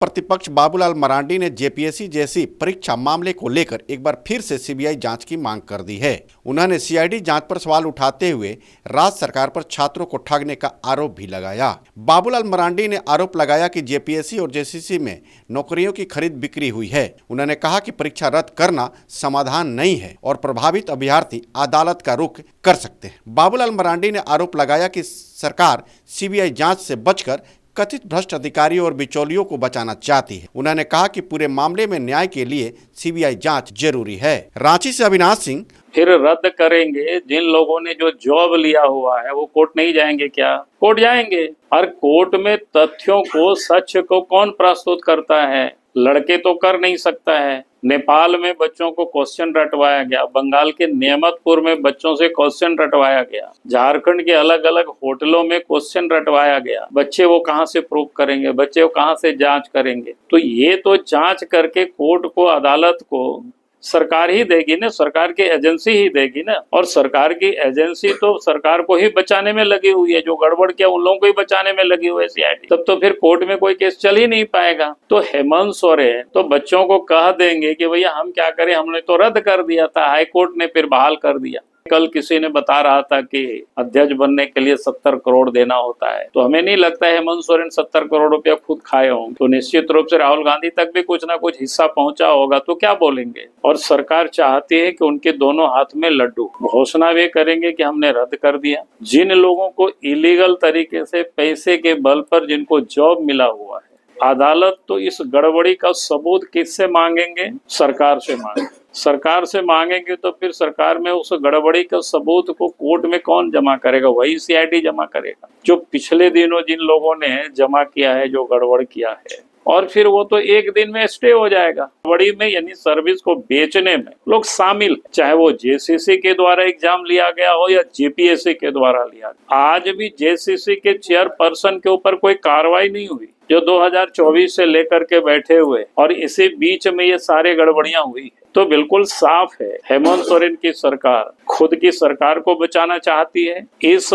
प्रतिपक्ष बाबूलाल मरांडी ने जेपीएससी जैसी परीक्षा मामले को लेकर एक बार फिर से सीबीआई जांच की मांग कर दी है। उन्होंने सीआईडी जांच पर सवाल उठाते हुए राज्य सरकार पर छात्रों को ठगने का आरोप भी लगाया। बाबूलाल मरांडी ने आरोप लगाया कि जेपीएससी और जेसीसी में नौकरियों की खरीद बिक्री हुई है। उन्होंने कहा कि परीक्षा रद्द करना समाधान नहीं है और प्रभावित अभ्यर्थी अदालत का रुख कर सकते हैं। बाबूलाल मरांडी ने आरोप लगाया कि सरकार सीबीआई जांच से बचकर कथित भ्रष्ट अधिकारियों और बिचौलियों को बचाना चाहती है। उन्होंने कहा कि पूरे मामले में न्याय के लिए सीबीआई जांच जरूरी है। रांची से अविनाश सिंह। फिर रद्द करेंगे। जिन लोगों ने जो जॉब लिया हुआ है वो कोर्ट नहीं जाएंगे क्या? कोर्ट जाएंगे। और कोर्ट में तथ्यों को, सच को कौन प्रस्तुत करता है? लड़के तो कर नहीं सकता है। नेपाल में बच्चों को क्वेश्चन रटवाया गया, बंगाल के नेमतपुर में बच्चों से क्वेश्चन रटवाया गया, झारखंड के अलग अलग होटलों में क्वेश्चन रटवाया गया। बच्चे वो कहाँ से प्रूव करेंगे? बच्चे वो कहाँ से जांच करेंगे? तो ये तो जांच करके कोर्ट को, अदालत को सरकार ही देगी ना, सरकार की एजेंसी ही देगी ना। और सरकार की एजेंसी तो सरकार को ही बचाने में लगी हुई है। जो गड़बड़ किया उन लोगों को ही बचाने में लगी हुई है सीआईडी। तब तो फिर कोर्ट में कोई केस चल ही नहीं पाएगा। तो हेमंत सोरेन तो बच्चों को कह देंगे कि भैया हम क्या करें, हमने तो रद्द कर दिया था, हाई कोर्ट ने फिर बहाल कर दिया। कल किसी ने बता रहा था कि अध्यक्ष बनने के लिए 70 करोड़ देना होता है। तो हमें नहीं लगता है हेमंत सोरेन 70 करोड़ रुपया खुद खाए होंगे। तो निश्चित रूप से राहुल गांधी तक भी कुछ ना कुछ हिस्सा पहुंचा होगा, तो क्या बोलेंगे? और सरकार चाहती है कि उनके दोनों हाथ में लड्डू। घोषणा भी करेंगे कि हमने रद्द कर दिया। जिन लोगों को इलीगल तरीके से पैसे के बल पर जिनको जॉब मिला हुआ है, अदालत तो इस गड़बड़ी का सबूत किससे मांगेंगे? सरकार से मांगेंगे। सरकार से मांगेंगे तो फिर सरकार में उस गड़बड़ी का सबूत को कोर्ट में कौन जमा करेगा? वही सीआईडी जमा करेगा, जो पिछले दिनों जिन लोगों ने जमा किया है, जो गड़बड़ किया है। और फिर वो तो एक दिन में स्टे हो जाएगा। बड़ी में यानी सर्विस को बेचने में लोग शामिल, चाहे वो जेसीसी के द्वारा एग्जाम लिया गया हो या जेपीएससी के द्वारा लिया। आज भी जेसीसी के चेयरपर्सन के ऊपर कोई कार्रवाई नहीं हुई, जो 2024 से लेकर के बैठे हुए, और इसी बीच में ये सारे गड़बड़ियां हुई। तो बिल्कुल साफ है, हेमंत सोरेन की सरकार खुद की सरकार को बचाना चाहती है। इस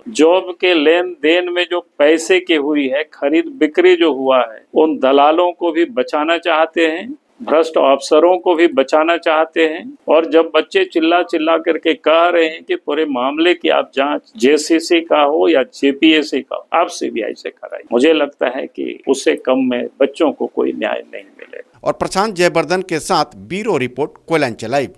जॉब के लेन देन में जो पैसे की हुई है, खरीद बिक्री जो हुआ है, उन दलालों को भी बचाना चाहते हैं, भ्रष्ट अफसरों को भी बचाना चाहते हैं। और जब बच्चे चिल्ला चिल्ला करके कह रहे हैं कि पूरे मामले की आप जांच जेसीसी का हो या जेपीएससी का हो, आप सीबीआई से कराइए, मुझे लगता है कि उससे कम में बच्चों को कोई न्याय नहीं मिलेगा। और प्रशांत जयवर्धन के साथ ब्यूरो रिपोर्ट कोयलांचल लाइव।